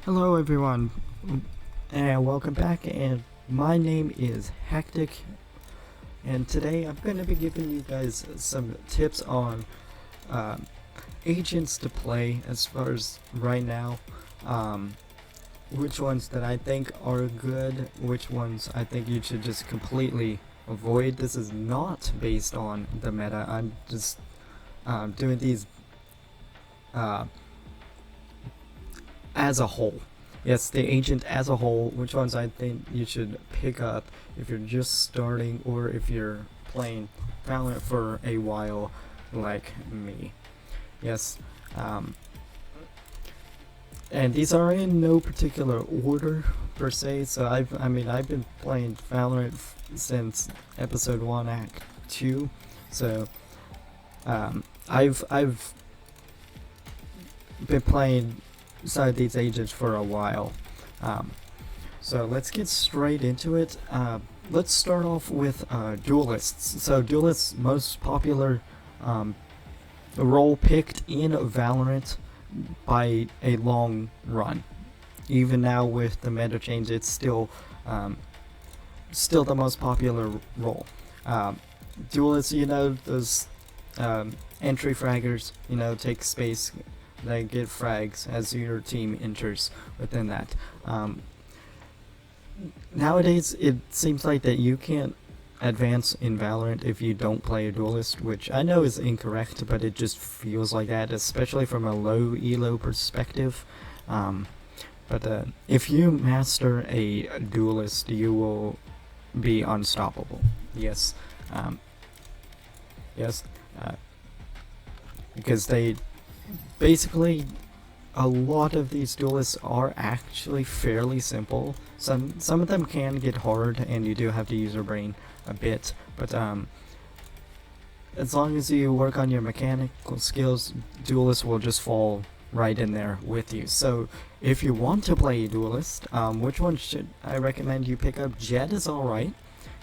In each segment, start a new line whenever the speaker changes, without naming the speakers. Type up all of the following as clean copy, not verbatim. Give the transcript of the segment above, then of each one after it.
Hello everyone, and welcome back, and my name is Hectic, and today I'm going to be giving you guys some tips on uh, agents to play as far as right now, which ones that I think are good, which ones I think you should just completely avoid. This is not based on the meta, I'm just doing these uh, as a whole. Yes, the agent as a whole, which ones I think you should pick up if you're just starting or if you're playing Valorant for a while like me. Yes, and these are in no particular order per se. So I've been playing Valorant since episode 1 act 2. So I've been playing side these agents for a while. So let's get straight into it. Let's start off with duelists. So duelists, most popular role picked in Valorant by a long run. Even now with the meta change, it's still the most popular role. Duelists, those entry fraggers, take space. They get frags as your team enters within that. Nowadays, it seems like that you can't advance in Valorant if you don't play a duelist, which I know is incorrect, but it just feels like that, especially from a low elo perspective. But if you master a duelist, you will be unstoppable. Yes, yes, because they basically, a lot of these duelists are actually fairly simple. Some of them can get hard, and you do have to use your brain a bit. But as long as you work on your mechanical skills, duelists will just fall right in there with you. So if you want to play a duelist, which one should I recommend you pick up? Jet is alright.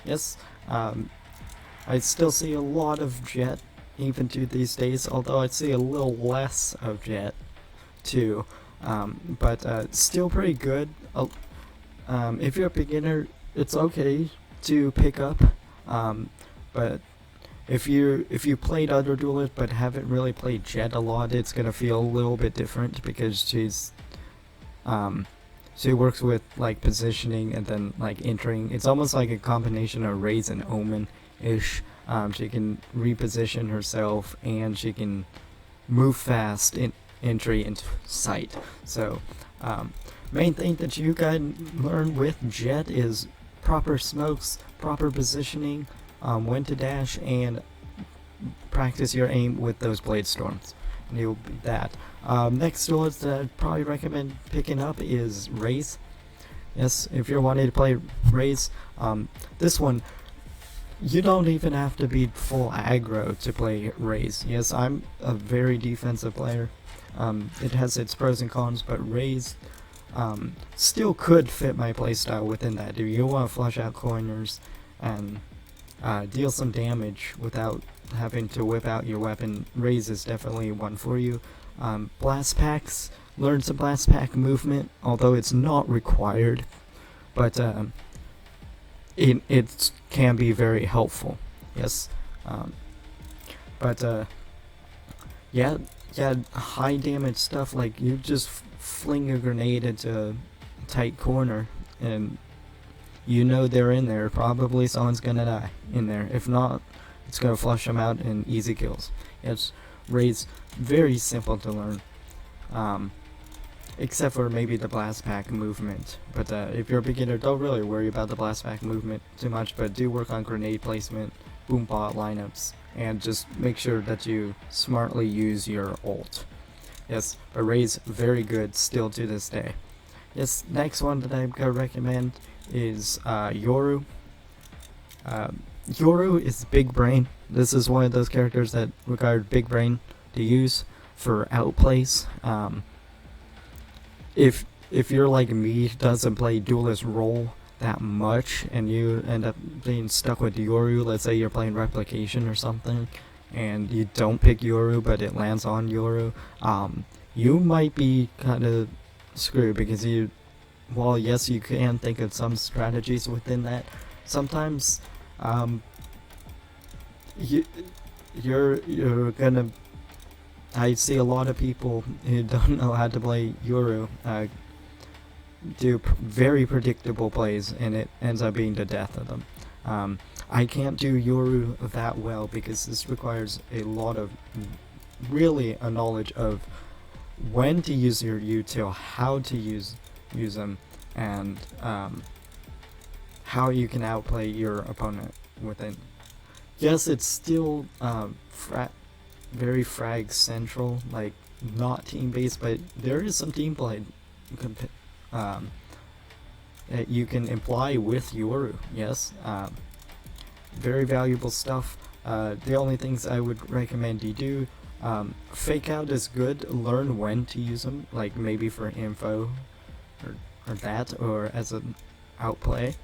Yes, I still see a lot of Jet even to these days, although I see a little less of Jet too, but still pretty good. If you're a beginner, it's okay to pick up, but if you played other duelists but haven't really played Jet a lot, it's gonna feel a little bit different because she works with like positioning and then like entering. It's almost like a combination of Raze and Omen ish. She can reposition herself and she can move fast in entry into sight. So main thing that you can learn with Jet is proper smokes, proper positioning, when to dash, and practice your aim with those blade storms, and you'll be that. Next duelist that I'd probably recommend picking up is Raze. Yes, if you're wanting to play Raze, this one, you don't even have to be full aggro to play Raze. Yes, I'm a very defensive player. It has its pros and cons, but Raze still could fit my playstyle within that. If you want to flush out corners and deal some damage without having to whip out your weapon, Raze is definitely one for you. Blast packs, learn some blast pack movement, although it's not required, but it can be very helpful. Yes, but yeah, high damage stuff like you just fling a grenade into a tight corner and they're in there. Probably someone's gonna die in there. If not, it's gonna flush them out in easy kills. It's Raze, very simple to learn. Except for maybe the blast pack movement. But if you're a beginner, don't really worry about the blast pack movement too much, but do work on grenade placement, boom bot lineups, and just make sure that you smartly use your ult. Yes, but Raze, very good still to this day. Yes, next one that I'm gonna recommend is Yoru. Yoru is big brain. This is one of those characters that required big brain to use for outplays. If you're like me, doesn't play duelist role that much, and you end up being stuck with Yoru, let's say you're playing replication or something, and you don't pick Yoru, but it lands on Yoru, you might be kind of screwed because while yes, you can think of some strategies within that, sometimes you, you're gonna. I see a lot of people who don't know how to play Yoru do very predictable plays, and it ends up being the death of them. I can't do Yoru that well because this requires a lot of really a knowledge of when to use your util, how to use them, and how you can outplay your opponent within. Yes, it's still very frag central, like not team based, but there is some team play that you can imply with Yoru. Yes, very valuable stuff. The only things I would recommend you do, fake out is good. Learn when to use them, like maybe for info or that, or as an outplay.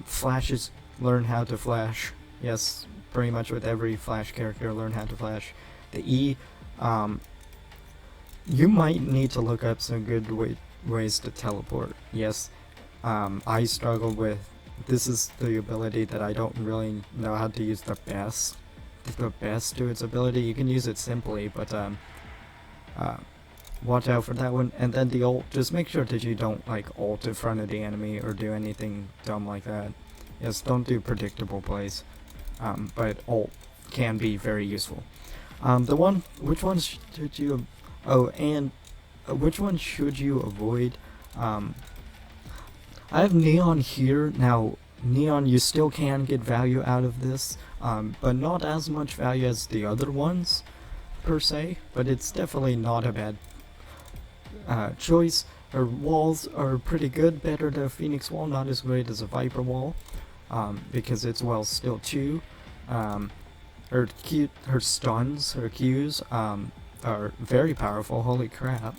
Flashes, learn how to flash. Yes, pretty much with every flash character, learn how to flash. The E, you might need to look up some good ways to teleport. Yes, I struggle with. This is the ability that I don't really know how to use the best to its ability. You can use it simply, but watch out for that one. And then the ult, just make sure that you don't like ult in front of the enemy or do anything dumb like that. Yes, don't do predictable plays, but ult can be very useful. Which ones should you, which one should you avoid? I have Neon here. Now, Neon, you still can get value out of this, but not as much value as the other ones, per se, but it's definitely not a bad choice. Her walls are pretty good, better than a Phoenix wall, not as great as a Viper wall, because it's still 2. Her stuns, her Qs, are very powerful, holy crap.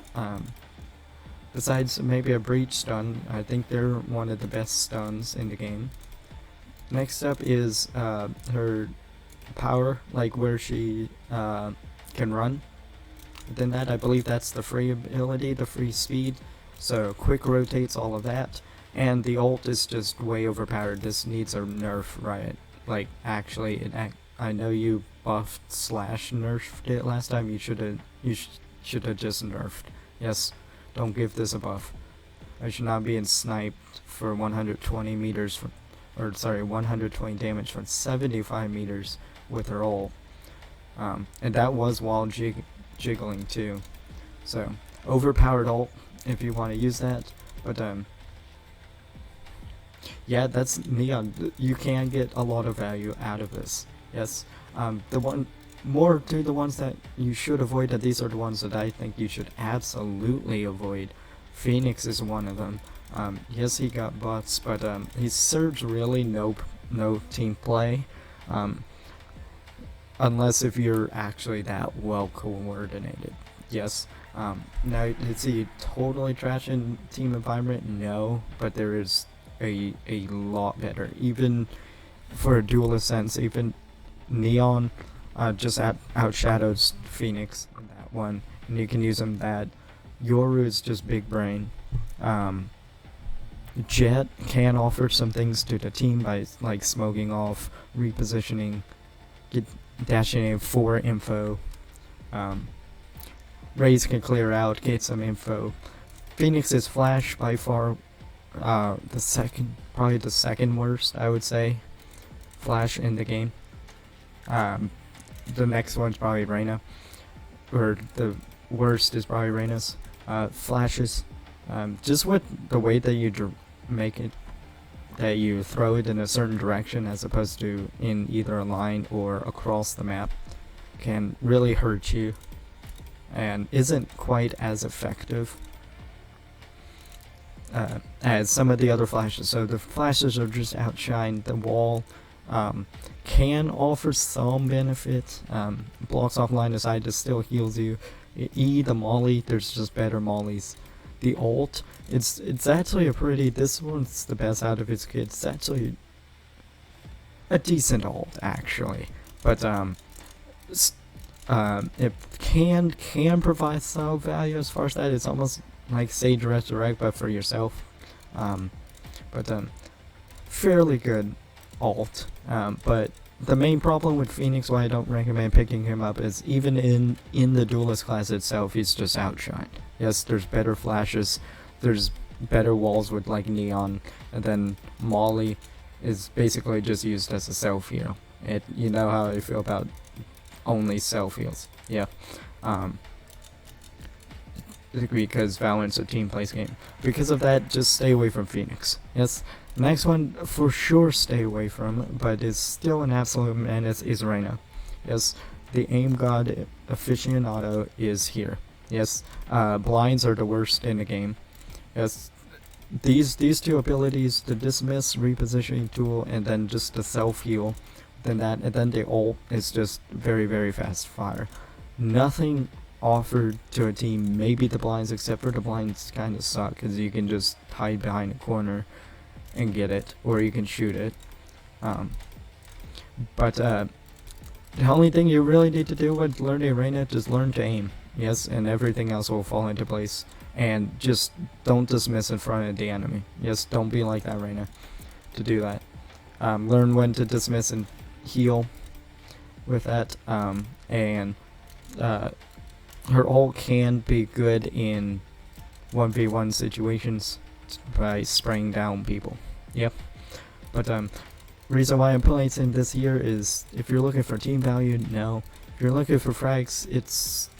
Besides maybe a breach stun, I think they're one of the best stuns in the game. Next up is her power, like where she can run. Within that, I believe that's the free ability, the free speed. So quick rotates, all of that. And the ult is just way overpowered. This needs a nerf, right? Like actually, I know you buffed / nerfed it last time. You should have just nerfed. Yes. Don't give this a buff. I should not be sniped for 120 meters, 120 damage from 75 meters with her ult. And that was while jiggling too. So, overpowered ult if you want to use that. But, yeah, that's Neon. You can get a lot of value out of this. Yes. More to the ones that you should avoid, that these are the ones that I think you should absolutely avoid. Phoenix is one of them. Yes, he got buffs, but he serves really no team play, unless if you're actually that well coordinated. Yes. Now, is he totally trash in team environment? No, but there is a lot better. Even for a duelist sense, even Neon just outshadows Phoenix in that one, and you can use them that. Yoru is just big brain. Jet can offer some things to the team by like smoking off, repositioning, dashing in for info. Raze can clear out, get some info. Phoenix is flash by far probably the second worst, I would say, flash in the game. The next one's probably Reyna, or the worst is probably Reyna's. Flashes, just with the way that you make it, that you throw it in a certain direction as opposed to in either a line or across the map, can really hurt you and isn't quite as effective as some of the other flashes. So the flashes are just outshine. The wall can offer some benefit. Blocks off line of sight, it still heals you. The molly, there's just better mollies. The ult, it's actually this one's the best out of its kit. It's actually a decent ult, actually, but it can provide some value as far as that. It's almost like Sage Resurrect, but for yourself. But fairly good alt. But the main problem with Phoenix, why I don't recommend picking him up, is even in the duelist class itself, he's just outshined. Yes, there's better flashes, there's better walls with like neon, and then Molly is basically just used as a self heal. You know how I feel about only self heals. Yeah. Because Valorant's a team plays game. Because of that, just stay away from Phoenix. Yes. Next one, for sure stay away from, but is still an absolute menace, is Reyna. Yes, the aim god aficionado is here. Yes, blinds are the worst in the game. Yes, these two abilities, the dismiss, repositioning tool, and then just the self heal, then the ult is just very, very fast fire. Nothing offered to a team, maybe the blinds, except for the blinds kind of suck because you can just hide behind a corner and get it, or you can shoot it. But the only thing you really need to do with learning Reyna is learn to aim. Yes, and everything else will fall into place. And just don't dismiss in front of the enemy. Yes, don't be like that Reyna to do that. Learn when to dismiss and heal with that. And her ult can be good in 1v1 situations by spraying down people. Yep. But reason why I'm placing this here is if you're looking for team value, no. If you're looking for frags, it's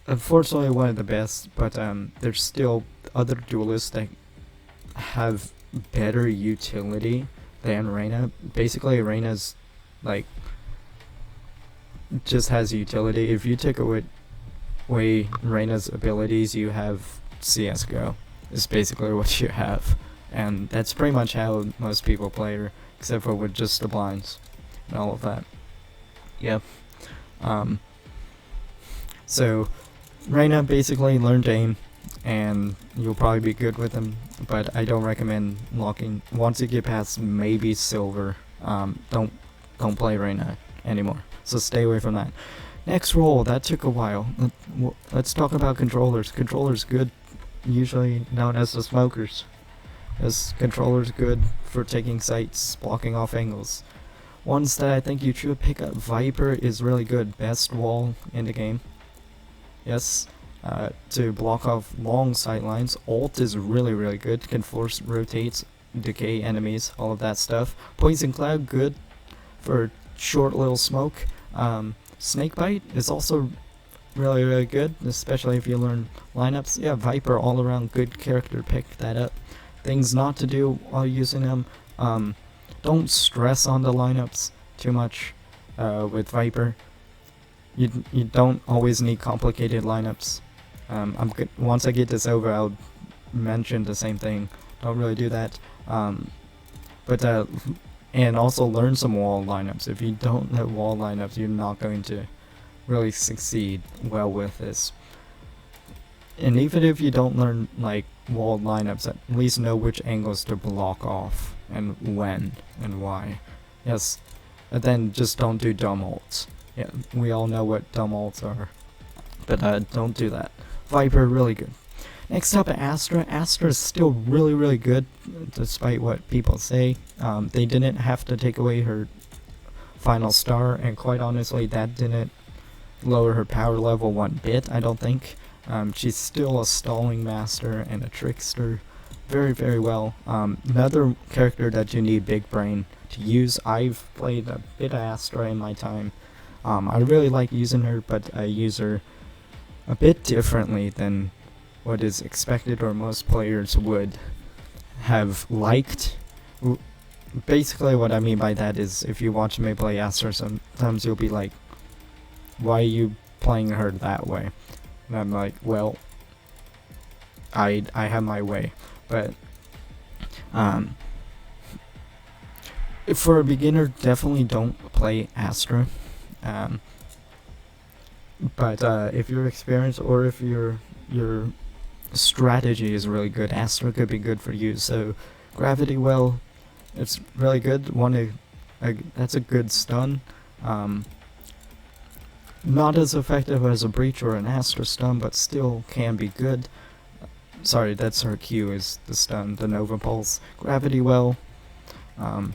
unfortunately one of the best, but there's still other duelists that have better utility than Reyna. Basically Reyna's like just has utility. If you take away Reyna's abilities, you have CSGO. Is basically what you have, and that's pretty much how most people play her, except for with just the blinds and all of that. Yep. So Reyna basically learn to aim, and you'll probably be good with them, but I don't recommend locking. Once you get past maybe silver, don't play Reyna anymore. So stay away from that. Next role, that took a while. Let's talk about controllers. Controllers good, usually known as the smokers. As controllers good for taking sights, blocking off angles. Ones that I think you should pick up, Viper is really good, best wall in the game. Yes, to block off long sight lines. Ult is really, really good, can force rotates, decay enemies, all of that stuff. Poison Cloud, good for short little smoke. Snakebite is also really, really good, especially if you learn lineups. Yeah, Viper all around good character, pick that up. Things not to do while using them. Don't stress on the lineups too much with Viper. You don't always need complicated lineups. Once I get this over, I'll mention the same thing. Don't really do that. And also learn some wall lineups. If you don't know wall lineups, you're not going to really succeed well with this. And even if you don't learn like wall lineups, at least know which angles to block off and when and why. Yes, and then just don't do dumb ults. Yeah, we all know what dumb ults are, but don't do that. Viper, really good. Next up, Astra. Astra is still really, really good, despite what people say. They didn't have to take away her final star, and quite honestly, that didn't lower her power level one bit, I don't think. She's still a stalling master and a trickster. Very, very well. Another character that you need big brain to use. I've played a bit of Astra in my time. I really like using her, but I use her a bit differently than what is expected or most players would have liked. Basically what I mean by that is if you watch me play Astra, sometimes you'll be like, why are you playing her that way? And I'm like, well, I have my way. But for a beginner, definitely don't play Astra. But if you're experienced or if your strategy is really good, Astra could be good for you. So Gravity Well, it's really good. That's a good stun. Not as effective as a Breach or an Astra stun, but still can be good. sorry, that's her Q is the stun, the Nova Pulse. Gravity Well, and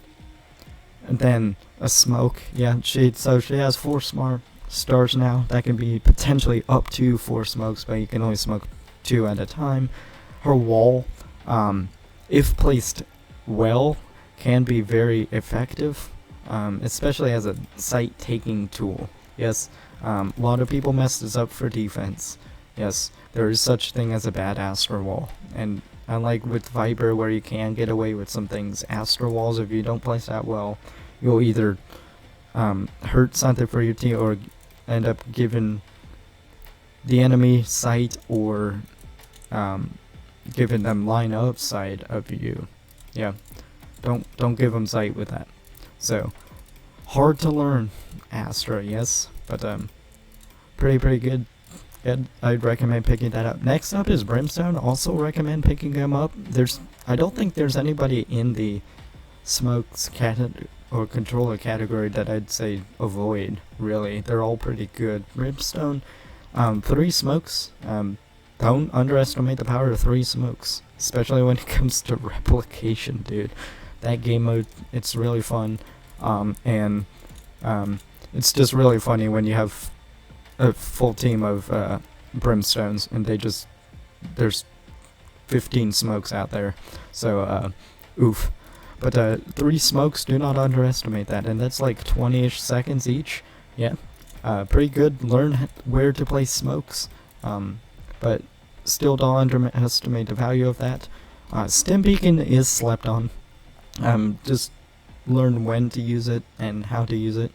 then a smoke. Yeah, she has 4 smart stars now. That can be potentially up to 4 smokes, but you can only smoke 2 at a time. Her wall, if placed well, can be very effective, especially as a site taking tool. Yes, a lot of people mess this up for defense. Yes, there is such thing as a bad Astro Wall, and unlike with Viper where you can get away with some things, Astro Walls, if you don't place that well, you'll either hurt something for your team or end up giving the enemy sight or giving them line of sight of you. Yeah, don't give them sight with that. So hard to learn Astra, yes, but pretty good. I'd recommend picking that up. Next up is Brimstone. Also recommend picking them up. I don't think there's anybody in the smokes or controller category that I'd say avoid. Really, they're all pretty good. Brimstone, 3 smokes. Don't underestimate the power of 3 smokes, especially when it comes to replication, dude. That game mode, it's really fun, and it's just really funny when you have a full team of Brimstones and there's 15 smokes out there, so oof. But 3 smokes, do not underestimate that, and that's like 20-ish seconds each. Yeah, pretty good. Learn where to place smokes, but still don't underestimate the value of that. Stim Beacon is slept on. Just learn when to use it and how to use it.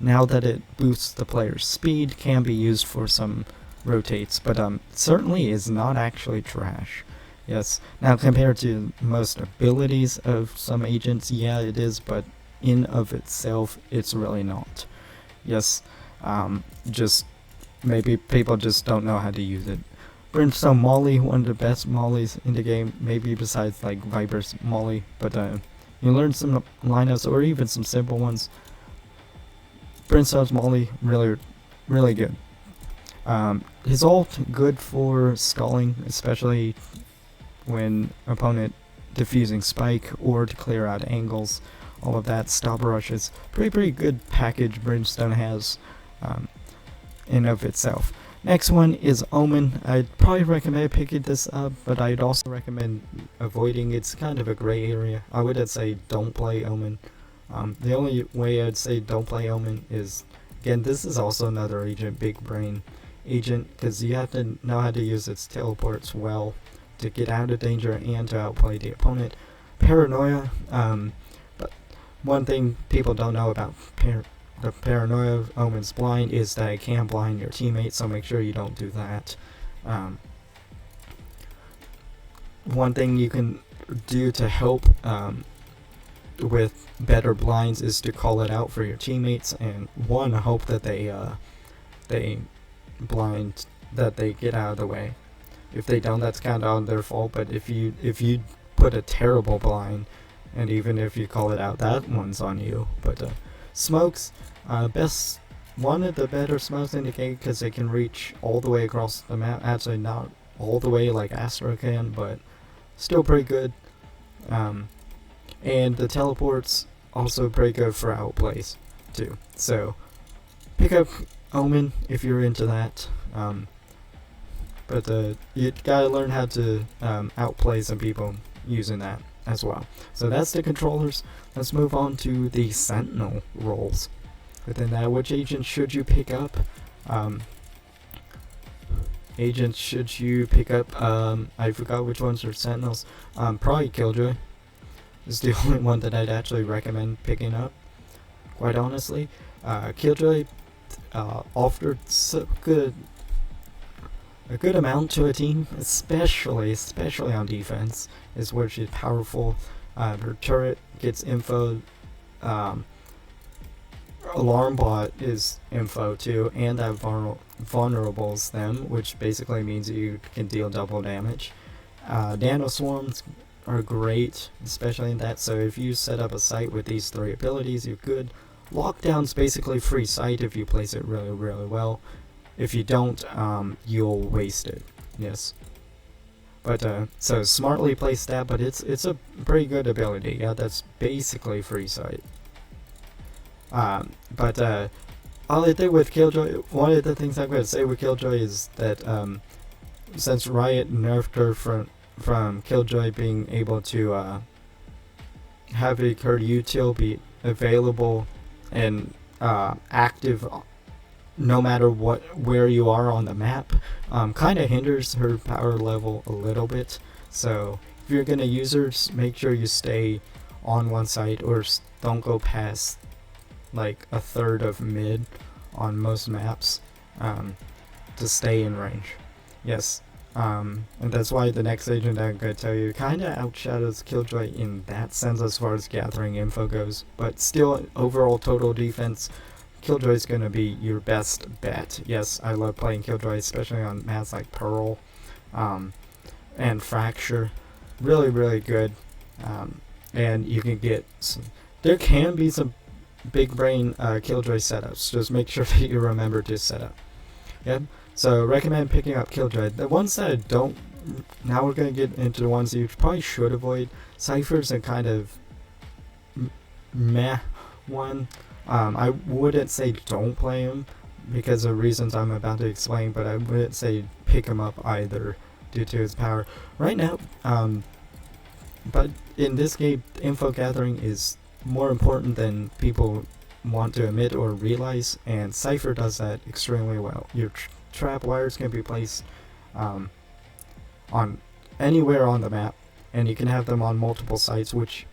Now that it boosts the player's speed, can be used for some rotates, but certainly is not actually trash. Yes, now compared to most abilities of some agents, yeah it is, but in of itself, it's really not. Yes, just maybe people just don't know how to use it. Brimstone Molly, one of the best mollies in the game, maybe besides like Viper's Molly, but you learn some lineups or even some simple ones. Brimstone's Molly, really good. His ult, good for stalling, especially when opponent diffusing spike or to clear out angles. All of that, stop rushes. Pretty good package Brimstone has in of itself. Next one is Omen. I'd probably recommend picking this up, but I'd also recommend avoiding. It's kind of a gray area. I would say don't play Omen. The only way I'd say don't play Omen is, again, this is also another agent, big brain agent, because you have to know how to use its teleports well to get out of danger and to outplay the opponent. Paranoia, but one thing people don't know about the Paranoia of Omen's blind is that it can blind your teammates, so make sure you don't do that. One thing you can do to help with better blinds is to call it out for your teammates, and hope that they blind, that they get out of the way. If they don't, that's kind of on their fault, but if you put a terrible blind, and even if you call it out, that one's on you. But smokes, one of the better smokes in the game, because they can reach all the way across the map. Actually not all the way like Astro can, but still pretty good. And the teleports also pretty good for outplays too. So pick up Omen if you're into that. But you gotta learn how to outplay some people using that as well. So that's the controllers. Let's move on to the Sentinel roles. Within that, which agent should you pick up? Agents should you pick up? I forgot which ones are Sentinels. Probably Killjoy is the only one that I'd actually recommend picking up, quite honestly. Killjoy offered a good amount to a team, especially on defense, is where she's powerful. Her turret gets info. Alarm bot is info too, and that vulnerables them, which basically means you can deal double damage. Nano swarms are great, especially in that, so if you set up a site with these 3 abilities, you're good. Lockdown's basically free site if you place it really well. If you don't, you'll waste it. Yes. But so smartly play stat, but it's a pretty good ability. Yeah, that's basically free sight. But all I did with Killjoy, one of the things I'm going to say with Killjoy is that since Riot nerfed her from Killjoy being able to have her util be available and active no matter where you are on the map, kind of hinders her power level a little bit. So if you're gonna use her, make sure you stay on one side or don't go past like a third of mid on most maps to stay in range. Yes. And that's why the next agent I'm going to tell you kind of outshadows Killjoy in that sense as far as gathering info goes. But still, overall total defense, Killjoy is going to be your best bet. Yes, I love playing Killjoy, especially on maps like Pearl and Fracture. Really, really good. And you can get there can be some big brain Killjoy setups. Just make sure that you remember to set up. Yep. So recommend picking up Killjoy. The ones that I don't, now we're going to get into the ones that you probably should avoid. Cypher's a kind of meh one. I wouldn't say don't play him because of reasons I'm about to explain, but I wouldn't say pick him up either due to his power. Right now, but in this game, info gathering is more important than people want to admit or realize, and Cypher does that extremely well. Your trap wires can be placed on anywhere on the map, and you can have them on multiple sites, which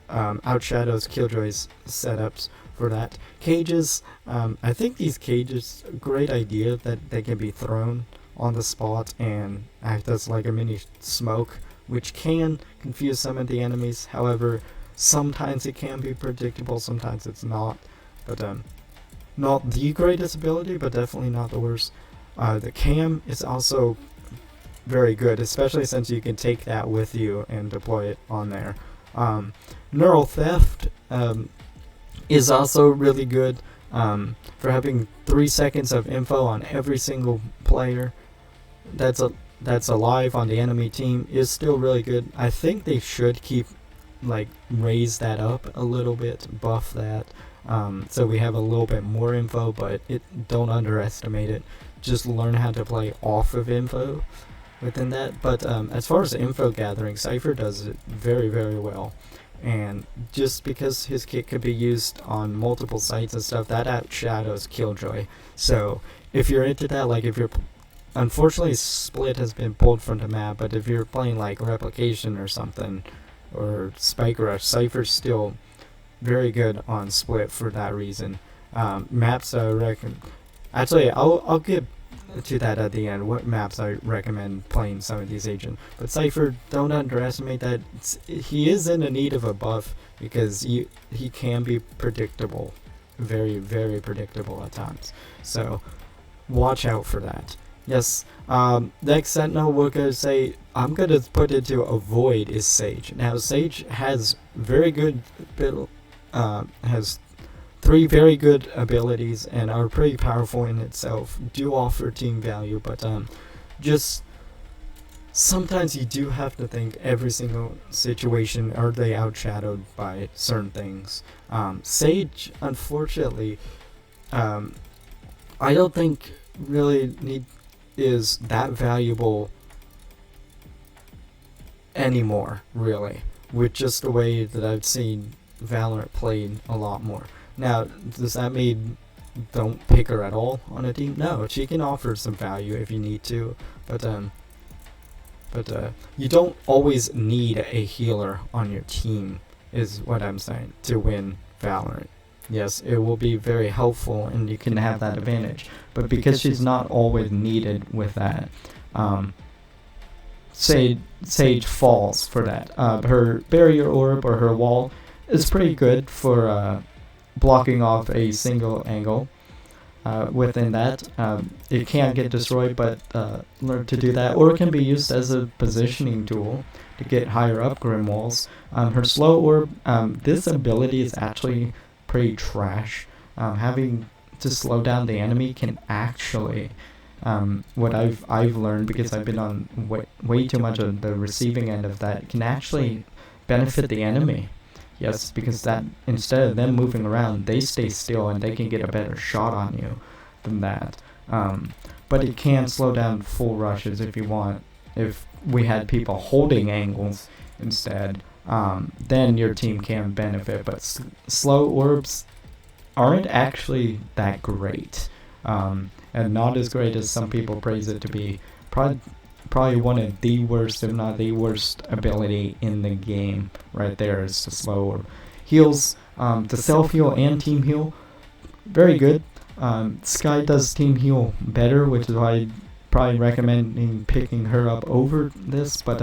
outshadows Killjoy's setups for that. Cages, I think these cages, great idea that they can be thrown on the spot and act as like a mini smoke, which can confuse some of the enemies. However, sometimes it can be predictable, sometimes it's not. But not the greatest ability, but definitely not the worst. The cam is also very good, especially since you can take that with you and deploy it on there. Neural Theft is also really good for having 3 seconds of info on every single player that's alive on the enemy team is still really good. I think they should raise that up a little bit, buff that, so we have a little bit more info, but don't underestimate it. Just learn how to play off of info within that. But as far as info gathering, Cypher does it very, very well. And just because his kit could be used on multiple sites and stuff, that outshadows Killjoy. So if you're into that, like if you're, unfortunately Split has been pulled from the map, but if you're playing like Replication or something, or Spike Rush, Cypher's still very good on Split for that reason. Maps I reckon, actually I'll get to that at the end, what maps I recommend playing some of these agents. But Cypher, don't underestimate that. He is in the need of a buff because he can be predictable, very, very predictable at times. So watch out for that. Yes, next Sentinel we're going to say, I'm going to put it to avoid is Sage. Now Sage has very good, has 3 very good abilities and are pretty powerful in itself, do offer team value, but just sometimes you do have to think every single situation, are they outshadowed by certain things. Sage, unfortunately, I don't think really is that valuable anymore, really, with just the way that I've seen Valorant played a lot more. Now, does that mean don't pick her at all on a team? No, she can offer some value if you need to, but you don't always need a healer on your team, is what I'm saying, to win Valorant. Yes, it will be very helpful and you can have that advantage, but because she's not always needed with that, Sage falls for that. Her barrier orb or her wall is pretty good for blocking off a single angle. Within that, it can get destroyed, but learn to do that, or it can be used as a positioning tool to get higher up grim walls. Her slow orb, this ability is actually pretty trash. Having to slow down the enemy can actually What I've learned, because I've been on way too much of the receiving end of that, can actually benefit the enemy. Yes, because that instead of them moving around, they stay still and they can get a better shot on you than that. But it can slow down full rushes if you want. If we had people holding angles instead, then your team can benefit. But slow orbs aren't actually that great, and not as great as some people praise it to be. Probably one of the worst, if not the worst, ability in the game right there is the slow orb. Heals, the self heal and team heal, very good. Sky does team heal better, which is why I'd probably recommending picking her up over this, but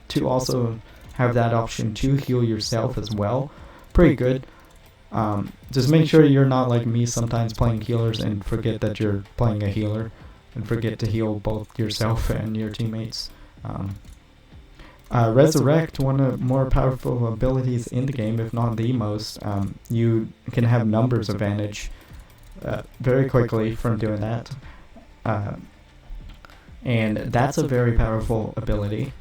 to also have that option to heal yourself as well, pretty good. Just make sure you're not like me sometimes playing healers and forget that you're playing a healer and forget to heal both yourself and your teammates. Resurrect, one of the more powerful abilities in the game, if not the most. You can have numbers advantage very quickly from doing that. And that's a very powerful ability.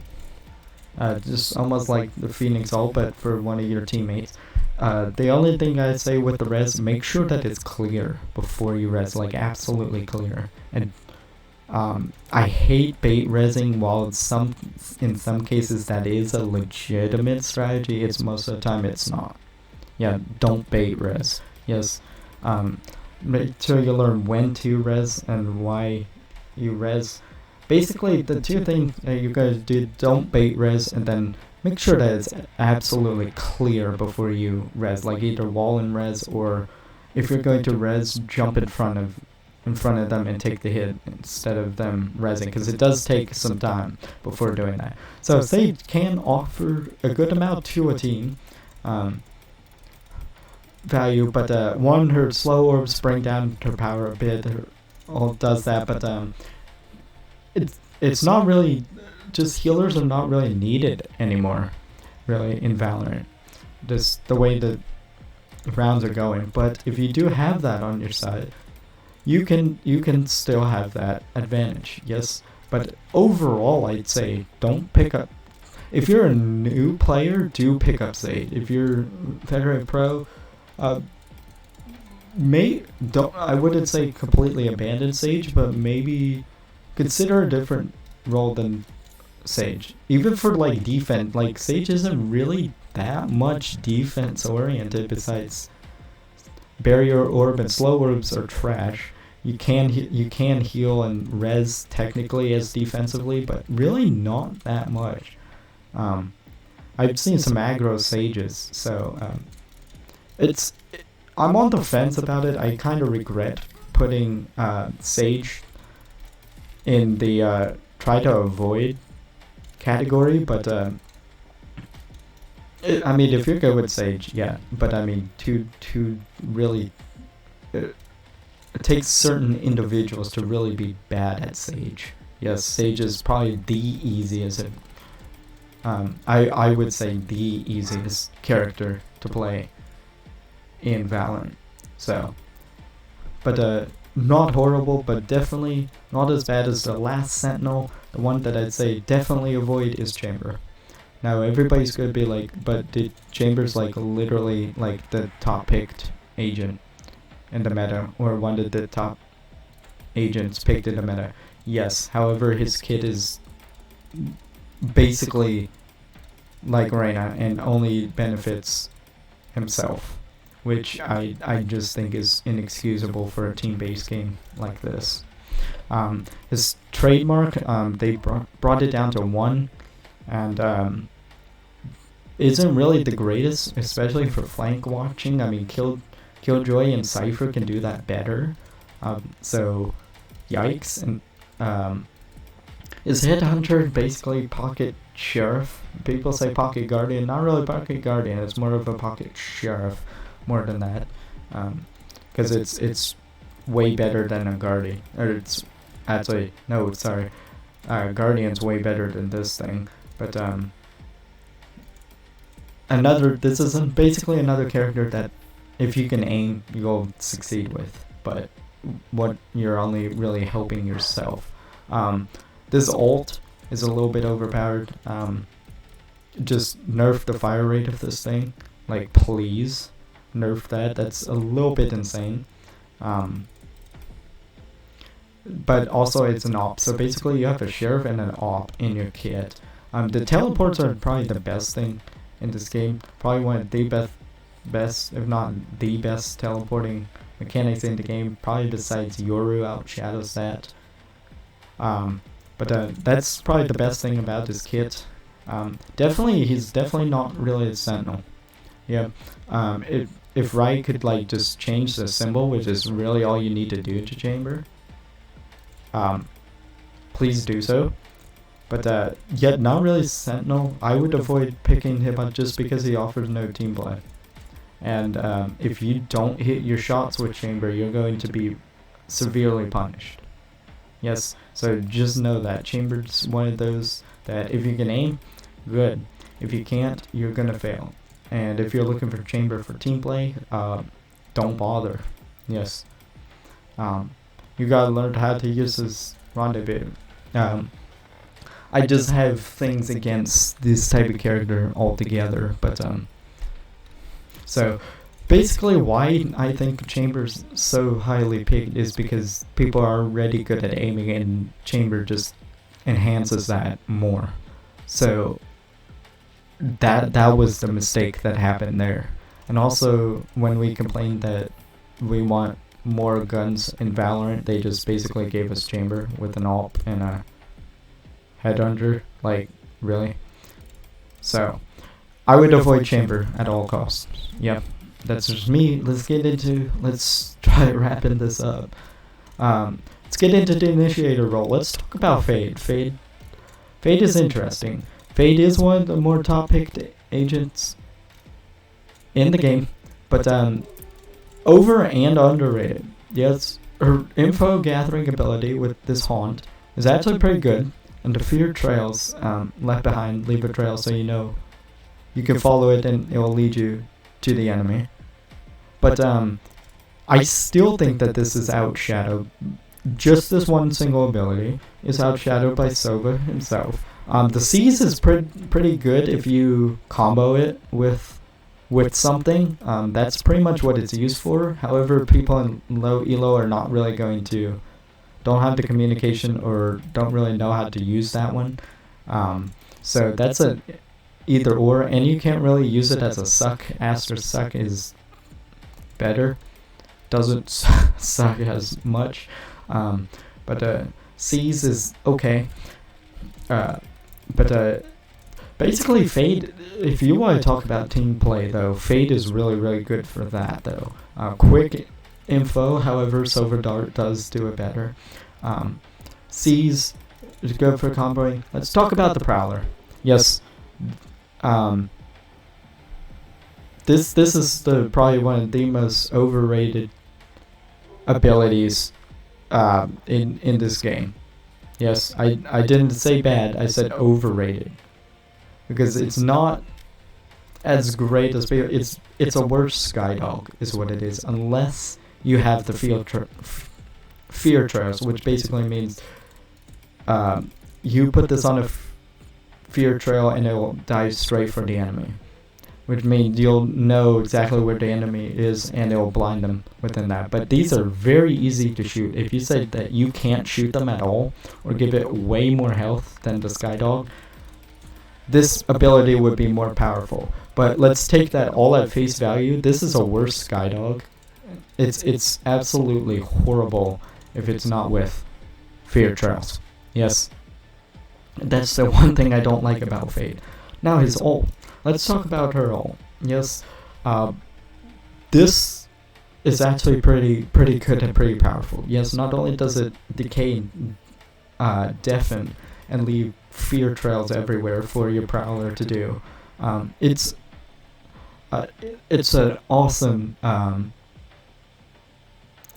Just almost like the Phoenix ult, but for one of your teammates. The only thing I say with the res, make sure that it's clear before you res, like absolutely clear. And I hate bait resing. While in some cases that is a legitimate strategy, it's most of the time it's not. Yeah, don't bait res. Yes, make sure you learn when to res and why you res. Basically, the two things that you guys do, don't bait res, and then make sure that it's absolutely clear before you res, like either wall and res, or if you're going to res, jump in front of them and take the hit instead of them resing, because it does take some time before doing that. So Sage can offer a good amount to a team value, but her slow orbs bring down her power a bit. Her ult does that, but it's not really, just healers are not really needed anymore, really, in Valorant. Just the way the rounds are going. But if you do have that on your side, you can still have that advantage, yes. But overall, I'd say don't pick up. If you're a new player, do pick up Sage. If you're veteran pro, I wouldn't say completely abandon Sage, but maybe consider a different role than Sage. Even for like defense, like Sage isn't really that much defense oriented. Besides barrier orb and slow orbs are trash. You can heal and res technically as defensively, but really not that much. I've seen some aggro Sages, so I'm on the fence about it. I kind of regret putting Sage in the try to avoid category, but I mean, if you're good with Sage, yeah. But I mean, to really, it takes certain individuals to really be bad at Sage. Yes, Sage is probably the easiest. I would say the easiest character to play in Valorant. So, but not horrible, but definitely not as bad as the last Sentinel. The one that I'd say definitely avoid is Chamber. Now everybody's gonna be like, but did Chamber's like literally like the top picked agent in the meta, or one of the top agents picked in the meta? Yes. However, his kit is basically like Reyna and only benefits himself, which I just think is inexcusable for a team-based game like this. His trademark, they brought it down to 1, and isn't really the greatest, especially for flank watching. I mean, Killjoy and Cypher can do that better. So, yikes. And is Headhunter basically pocket sheriff? People say pocket guardian, not really pocket guardian. It's more of a pocket sheriff, more than that, because it's way better than a guardian. Or it's actually no, sorry, guardian's way better than this thing. But this is basically another character that if you can aim, you'll succeed with. But what you're only really helping yourself. This ult is a little bit overpowered. Just nerf the fire rate of this thing. Like, please nerf that. That's a little bit insane. But also it's an op. So basically you have a sheriff and an op in your kit. The teleports are probably the best thing in this game. Probably one of the best, if not the best teleporting mechanics in the game. Probably besides Yoru outshadows that. But that's probably the best thing about this kit. He's definitely not really a sentinel. Yeah. If Riot could like just change the symbol, which is really all you need to do to chamber, please do so. But yet not really sentinel. I would avoid picking him up just because he offers no team play. And if you don't hit your shots with chamber, you're going to be severely punished. Yes, so just know that chamber's one of those that if you can aim, good. If you can't, you're gonna fail. And if you're looking for chamber for team play, don't bother. Yes. You gotta learn how to use this rendezvous. I just have things against this type of character altogether, but so basically why I think Chamber's so highly picked is because people are already good at aiming and Chamber just enhances that more. So that was the mistake that happened there. And also when we complained that we want more guns in Valorant, they just basically gave us Chamber with an AWP and a Headhunter. Like, really? So I would avoid Chamber at all costs. Yep, that's just me. Let's try wrapping this up. Let's get into the initiator role. Let's talk about Fade. Fade is interesting. Fade is one of the more top picked agents in the game, but over and underrated. Yes, her info gathering ability with this haunt is actually pretty good, and the fear trails left behind leave a trail so you know you can follow it and it will lead you to the enemy. But I still think that this is outshadowed. Just this one single ability is outshadowed by Sova himself. The Seize is pretty good if you combo it with something. That's pretty much what it's used for. However, people in low elo are not really don't have the communication or don't really know how to use that one. So that's a either or, and you can't really use it as a suck. Aster suck is better. Doesn't suck as much. But Seize is okay. But basically Fade, if you want to talk about team play though, Fade is really, really good for that though. Quick info, however, Silver Dart does do it better. Seize is good for comboing. Let's talk about the Prowler. Yes. This is probably one of the most overrated abilities in this game. Yes, I didn't say bad, I said overrated. Because it's not as great as people. It's a worse Skydog is what it is, unless you have the fear trails, which basically means you put this on a fear trail and it will dive straight for the enemy, which means you'll know exactly where the enemy is and it will blind them within that. But these are very easy to shoot. If you say that you can't shoot them at all or give it way more health than the Skydog, this ability would be more powerful. But let's take that all at face value. This is a worse Skydog. It's absolutely horrible if it's not with fear trails. Yes. That's the one thing I don't like about Fade. Now his ult. Let's talk about her ult. Yes. This is actually pretty good and pretty powerful. Yes, not only does it decay, deafen, and leave fear trails everywhere for your Prowler to do. It's an awesome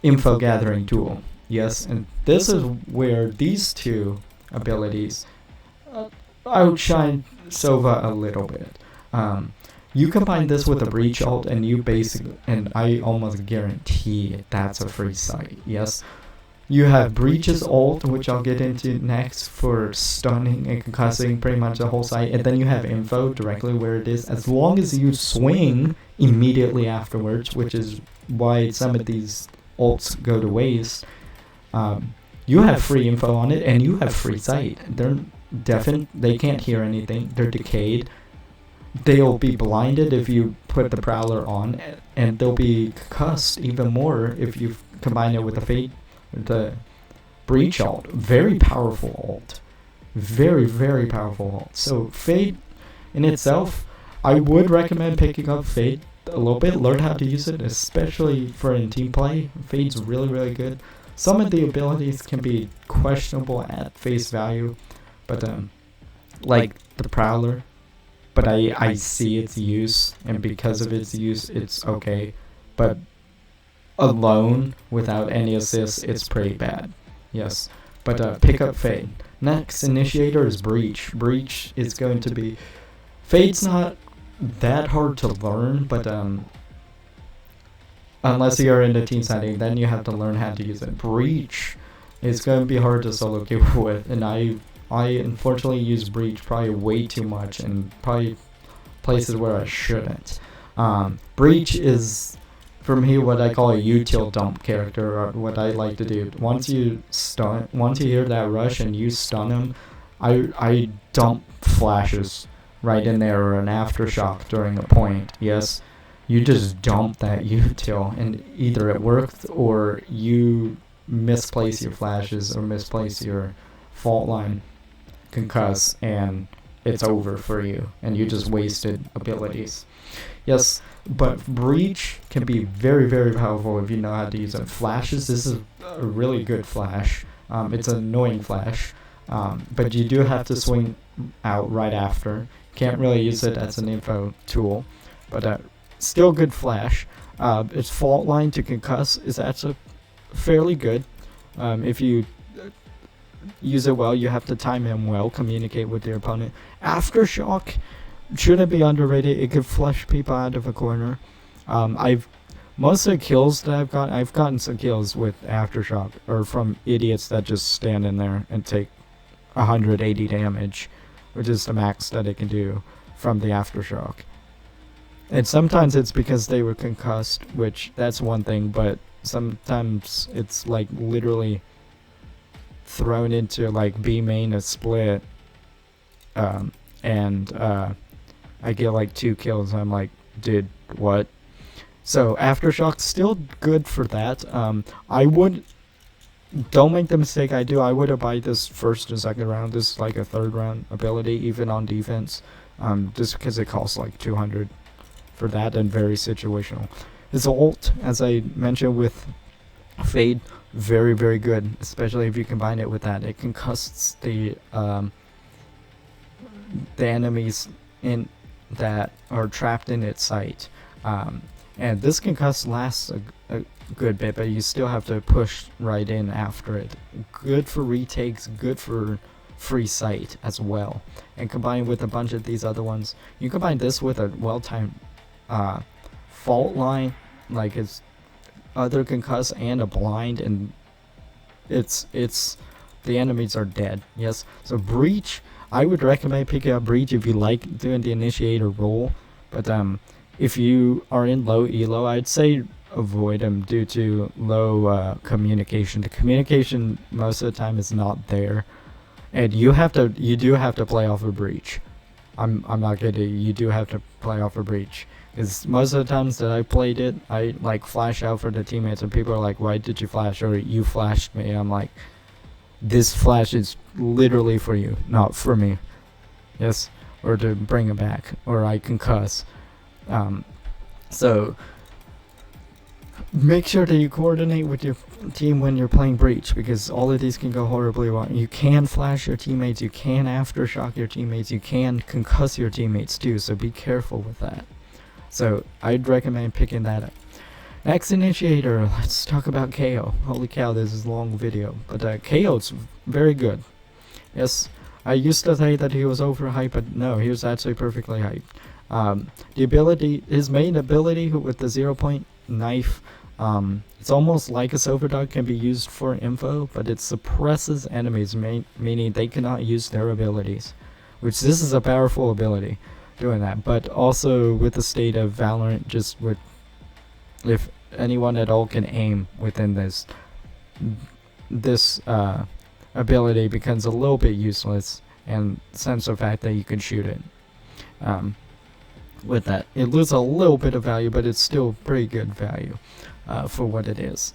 info gathering tool. Yes, and this is where these two abilities outshine Sova a little bit. You combine this with a breach ult, and you basically, and I almost guarantee that's a free sight. Yes. You have Breach's ult, which I'll get into next, for stunning and concussing pretty much the whole site, and then you have info directly where it is, as long as you swing immediately afterwards, which is why some of these ults go to waste. You have free info on it, and you have free sight. They're deafened, they can't hear anything, they're decayed. They'll be blinded if you put the Prowler on, and they'll be concussed even more if you combine it with the Fade. The Breach ult, very powerful ult, very powerful ult. So Fade in itself, I would recommend picking up Fade a little bit, learn how to use it, especially for in team play. Fade's really good. Some of the abilities can be questionable at face value, but like the Prowler, but I see its use, and because of its use, it's okay. But alone, without any assists, it's pretty bad. Yes. But pick up Fade. Next initiator is Breach. Breach is going to be... Fade's not that hard to learn, but unless you're in the team setting, then you have to learn how to use it. Breach is going to be hard to solo queue with, and I unfortunately use Breach probably way too much, and probably places where I shouldn't. Breach is... for me, what I call a util dump character, or what I like to do. Once you hear that rush and you stun him, I dump flashes right in there, or an aftershock during a point. Yes, you just dump that util, and either it works or you misplace your flashes or misplace your fault line concuss, and it's over for you, and you just wasted abilities. Yes, but Breach can be very powerful if you know how to use it. Flashes, this is a really good flash. It's an annoying flash, but you do have to swing out right after. Can't really use it as an info tool, but still good flash. Its fault line to concuss is actually fairly good. If you use it well, you have to time him well, communicate with your opponent. Aftershock shouldn't be underrated. It could flush people out of a corner. Most of the kills that I've gotten some kills with Aftershock, or from idiots that just stand in there and take 180 damage, which is the max that it can do from the Aftershock. And sometimes it's because they were concussed, which that's one thing, but sometimes it's like literally thrown into like B main a split, and I get like 2 kills. I'm like, dude, what? So Aftershock's still good for that. I would, don't make the mistake I do. I would have buy this first and second round. This is like a third round ability, even on defense, just because it costs like 200 for that, and very situational. His ult, as I mentioned with Fade, very good, especially if you combine it with that. It concusses the enemies in that are trapped in its sight, and this concuss lasts a good bit, but you still have to push right in after it. Good for retakes, good for free sight as well, and combined with a bunch of these other ones, you combine this with a well-timed fault line, like it's other concuss and a blind, and it's the enemies are dead. Yes, so Breach, I would recommend picking up Breach if you like doing the initiator role, but if you are in low elo, I'd say avoid him due to low communication. The communication most of the time is not there, and you do have to play off a Breach. I'm not kidding. You do have to play off a Breach, because most of the times that I played it, I like flash out for the teammates, and people are like, "Why did you flash?" Or "You flashed me." I'm like, this flash is literally for you, not for me. Yes, or to bring it back, or I concuss. So make sure that you coordinate with your team when you're playing Breach, because all of these can go horribly wrong. You can flash your teammates, you can aftershock your teammates, you can concuss your teammates too, so be careful with that. So I'd recommend picking that up. Next initiator, let's talk about KO. Holy cow, this is a long video, but KO's very good. Yes, I used to say that he was overhyped, but no, he was actually perfectly hyped. His main ability with the 0-point knife, it's almost like a silver dog, can be used for info, but it suppresses enemies, meaning they cannot use their abilities. Which this is a powerful ability, doing that. But also with the state of Valorant, just with if anyone at all can aim within this ability becomes a little bit useless, and since the fact that you can shoot it. With that, it loses a little bit of value, but it's still pretty good value for what it is.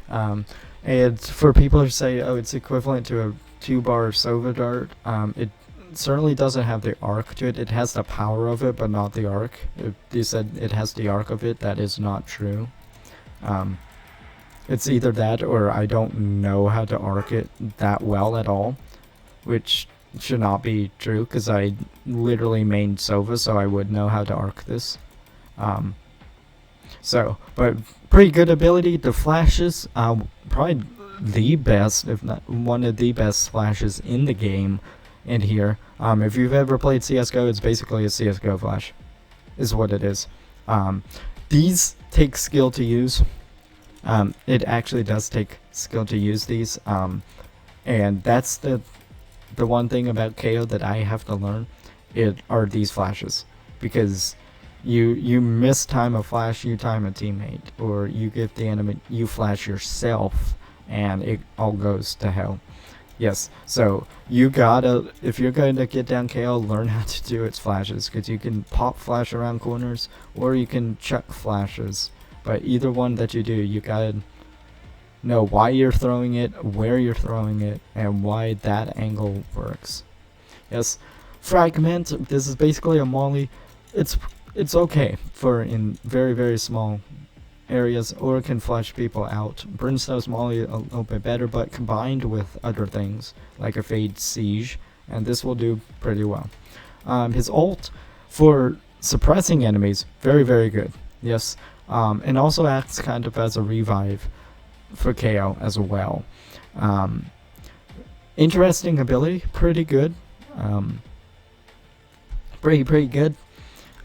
And for people who say, oh, it's equivalent to a 2-bar Sova dart, it certainly doesn't have the arc to it. It has the power of it, but not the arc. If you said it has the arc of it, that is not true. It's either that or I don't know how to arc it that well at all, which should not be true because I literally mained Sova, so I would know how to arc this. But pretty good ability. The flashes, probably the best, if not one of the best flashes in the game in here. If you've ever played CSGO, it's basically a CSGO flash, is what it is. These take skill to use. It actually does take skill to use these, and that's the one thing about KO that I have to learn. It are these flashes, because you miss time a flash, you time a teammate, or you give the enemy, you flash yourself, and it all goes to hell. Yes, so you gotta, if you're going to get down KO, learn how to do its flashes, because you can pop flash around corners, or you can chuck flashes. But either one that you do, you gotta know why you're throwing it, where you're throwing it, and why that angle works. Yes, fragment. This is basically a molly. It's okay for in very, very small areas, or it can flush people out. Brimstone's molly a little bit better, but combined with other things like a fade siege, and this will do pretty well. His ult for suppressing enemies, very, very good. Yes. And also acts kind of as a revive for KO as well. Interesting ability, pretty good. Pretty good.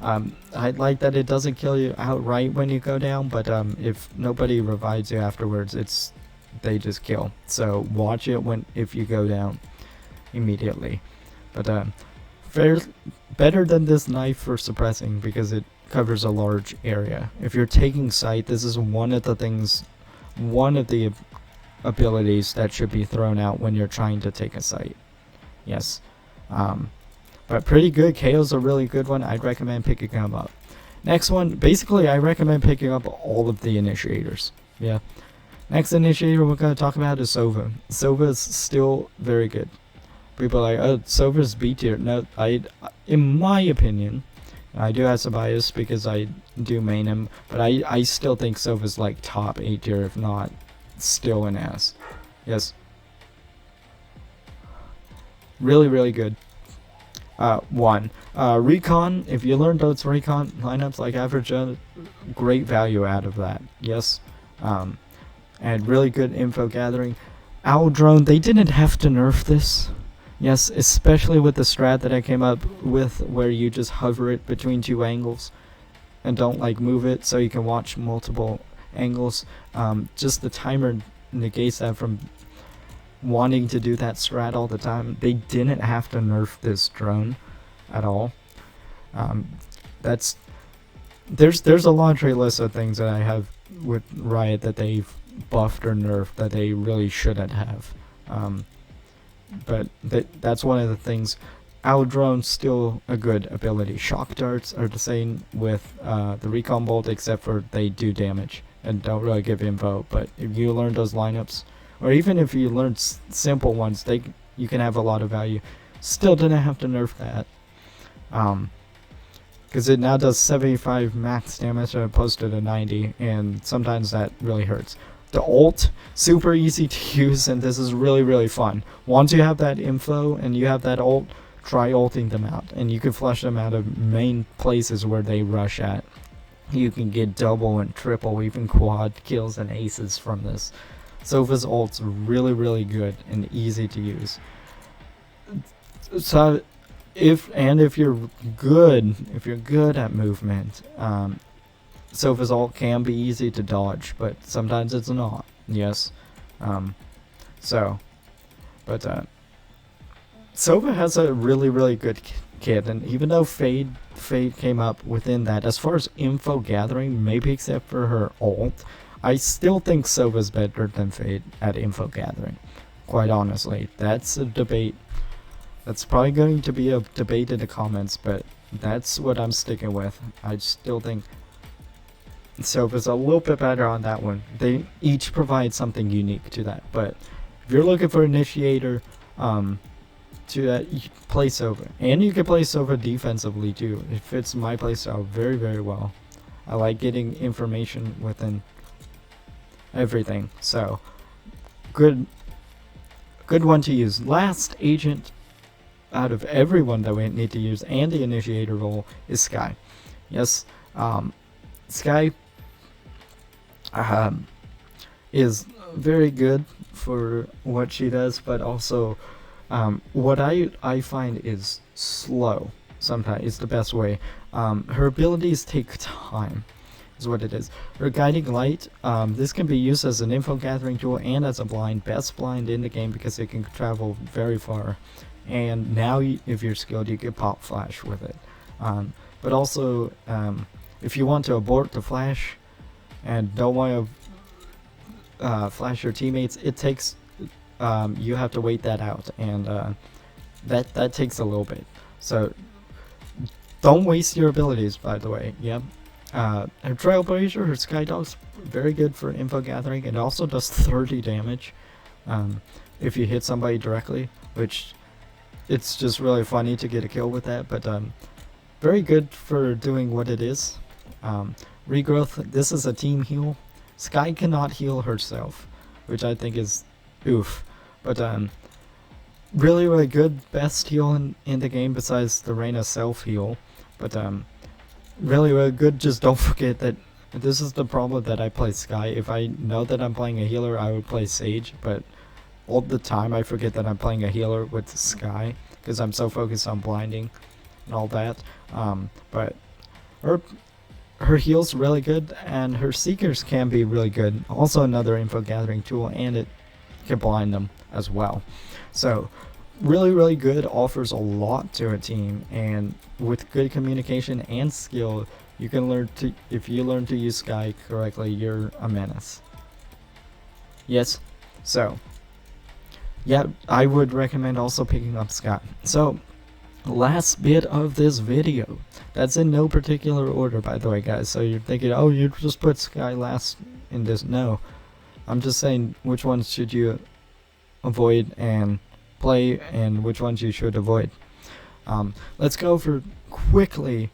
I like that it doesn't kill you outright when you go down, but if nobody revives you afterwards, they just kill. So watch it if you go down immediately. But better than this knife for suppressing, because it covers a large area. If you're taking sight, this is one of the abilities that should be thrown out when you're trying to take a sight. Yes. But pretty good. KO's a really good one. I'd recommend picking them up. Next one, basically I recommend picking up all of the initiators. Yeah. Next initiator we're going to talk about is Sova. Sova is still very good. People are like, oh, Sova's B tier. No, in my opinion, I do have some bias because I do main him, but I still think Sova's like top A tier, if not still an S. Yes. Really, really good. Recon, if you learn those recon lineups like average, great value out of that. Yes. And really good info gathering. Owl Drone, they didn't have to nerf this. Yes, especially with the strat that I came up with, where you just hover it between 2 angles and don't like move it so you can watch multiple angles. Just the timer negates that from wanting to do that strat all the time. They didn't have to nerf this drone at all. There's a laundry list of things that I have with Riot that they've buffed or nerfed that they really shouldn't have. But that's one of the things. Owl Drone's still a good ability. Shock darts are the same with the recon bolt, except for they do damage and don't really give info. But if you learn those lineups, or even if you learn simple ones, you can have a lot of value. Still didn't have to nerf that, because it now does 75 max damage as opposed to the 90, and sometimes that really hurts. The ult, super easy to use, and this is really, really fun. Once you have that info and you have that ult, try ulting them out, and you can flush them out of main places where they rush at. You can get double and triple, even quad kills and aces from this. Sova's ult's really, really good and easy to use. So if you're good at movement, Sova's ult can be easy to dodge, but sometimes it's not. Yes. Um, so, but Sova has a really good kit, and even though Fade came up within that, as far as info gathering, maybe except for her ult, I still think Sova's better than Fade at info gathering. Quite honestly, that's a debate. That's probably going to be a debate in the comments, but that's what I'm sticking with. I still think Sova's a little bit better on that one. They each provide something unique to that, but if you're looking for initiator, to that, you can play Sova, and you can play Sova defensively too. It fits my playstyle very well. I like getting information within everything, so good one to use. Last agent out of everyone that we need to use and the initiator role is Skye. Yes, Skye is very good for what she does, but also what I find is slow. Sometimes it's the best way. Her abilities take time, is what it is. Her guiding light, this can be used as an info gathering tool and as a blind, best blind in the game because it can travel very far. And now, if you're skilled, you can pop flash with it. But also, if you want to abort the flash and don't want to flash your teammates, it takes you have to wait that out, and that takes a little bit. So don't waste your abilities, by the way. Yep. Her Trailblazer, her Skydog's very good for info gathering. It also does 30 damage if you hit somebody directly, which it's just really funny to get a kill with that, but very good for doing what it is. Regrowth, this is a team heal. Skye cannot heal herself, which I think is oof. But really good, best heal in the game besides the Reyna self heal. But really good. Just don't forget that this is the problem that I play Skye. If I know that I'm playing a healer, I would play Sage, but all the time I forget that I'm playing a healer with Skye because I'm so focused on blinding and all that. But her heal's really good, and her Seekers can be really good. Also another info gathering tool, and it can blind them as well. So really good, offers a lot to a team, and with good communication and skill, you can learn to, if you learn to use Skye correctly, you're a menace. Yes, so yeah, I would recommend also picking up Skye. So last bit of this video, that's in no particular order, by the way, guys. So you're thinking, oh, you just put Skye last in this. No, I'm just saying which ones should you avoid and play and which ones you should avoid. Let's go over quickly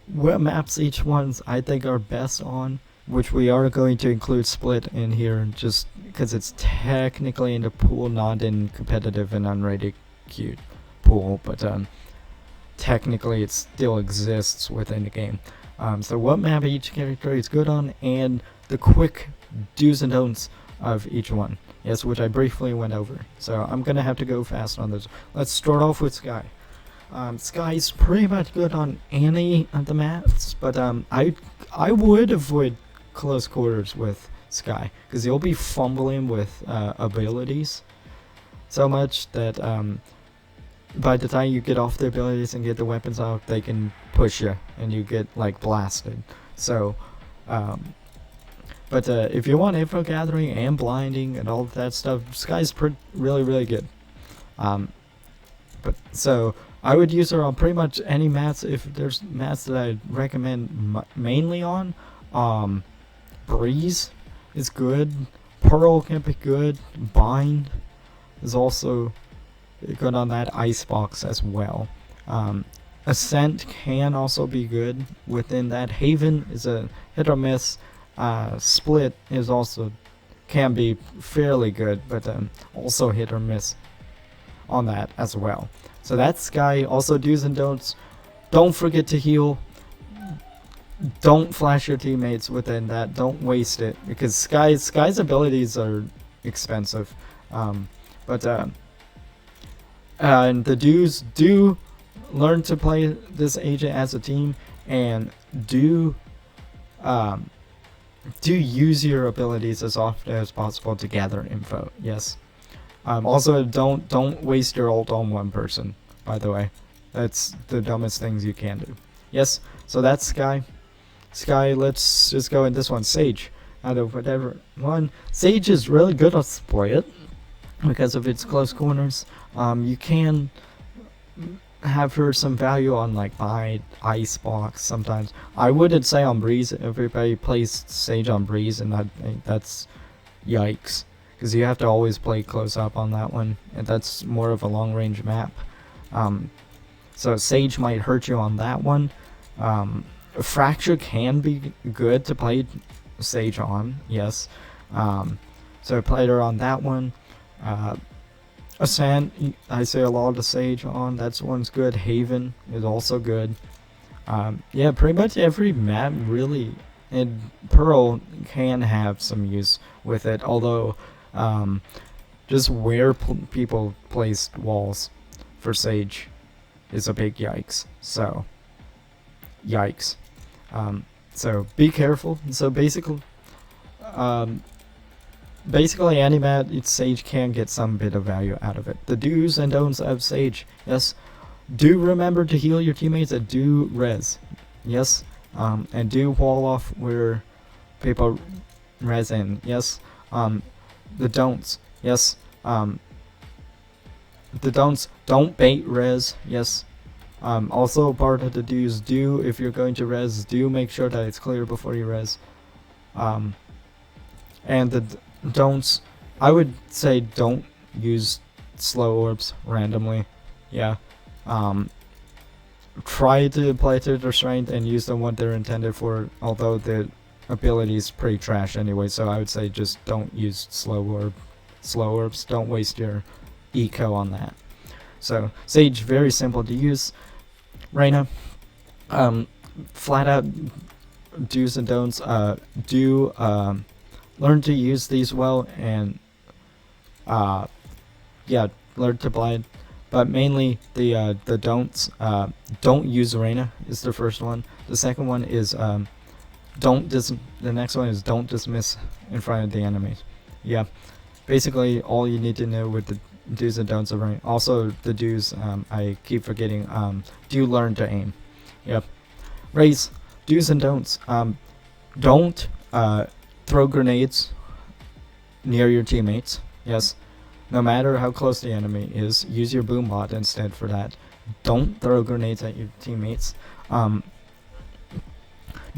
what maps each ones I think are best on, which we are going to include Split in here just because it's technically in the pool, not in competitive and unrated queued pool, but technically it still exists within the game. So what map each character is good on, and the quick do's and don'ts of each one. Yes, which I briefly went over. So I'm gonna have to go fast on this. Let's start off with Skye. Skye's pretty much good on any of the maps, but I would avoid close quarters with Skye because you'll be fumbling with abilities so much that by the time you get off the abilities and get the weapons out, they can push you and you get like blasted. So but if you want info gathering and blinding and all of that stuff, Skye's really good. But so I would use her on pretty much any mats. If there's mats that I'd recommend mainly on, Breeze is good. Pearl can be good. Bind is also good on that. Icebox as well. Ascent can also be good within that. Haven is a hit or miss. Split is also can be fairly good, but also hit or miss on that as well. So that's Skye. Also do's and don'ts. Don't forget to heal. Don't flash your teammates within that. Don't waste it because Skye's abilities are expensive. But And the dudes do learn to play this agent as a team, and do um, do use your abilities as often as possible to gather info. Yes. Also, don't waste your ult on one person. By the way, that's the dumbest things you can do. Yes. So that's Sky. Sky. Let's just go in this one. Sage. Out of whatever one, Sage is really good at split because of its close corners. You can have her some value on like my ice box sometimes. I wouldn't say on Breeze. Everybody plays Sage on Breeze, and I think that's yikes, because you have to always play close up on that one, and that's more of a long range map. So Sage might hurt you on that one. Fracture can be good to play Sage on, yes. So I played her on that one. Ascent, I say a lot of Sage on. That one's good. Haven is also good. Yeah, pretty much every map really. And Pearl can have some use with it, although just where people placed walls for Sage is a big yikes. So, yikes. So be careful. So basically, any map, Sage can get some bit of value out of it. The do's and don'ts of Sage. Yes, do remember to heal your teammates and do res. Yes, and do wall off where people res in. Yes, the don'ts. Yes, the don'ts, don't bait res. Yes. Also part of the do's, do, if you're going to res, do make sure that it's clear before you res. And the don'ts, I would say don't use slow orbs randomly. Yeah. Try to play to their strength and use them what they're intended for, although the ability is pretty trash anyway, so I would say just don't use slow orbs. Don't waste your eco on that. So Sage, very simple to use. Reyna, flat out do's and don'ts. Do learn to use these well, and yeah, learn to blind. But mainly the don'ts. Don't use Reyna is the first one. The second one is the next one is don't dismiss in front of the enemies. Yeah, basically all you need to know with the do's and don'ts of Reyna. Also the do's, I keep forgetting. Do learn to aim. Yep. Raise, do's and don'ts. Don't throw grenades near your teammates. Yes. No matter how close the enemy is, use your boom bot instead for that. Don't throw grenades at your teammates.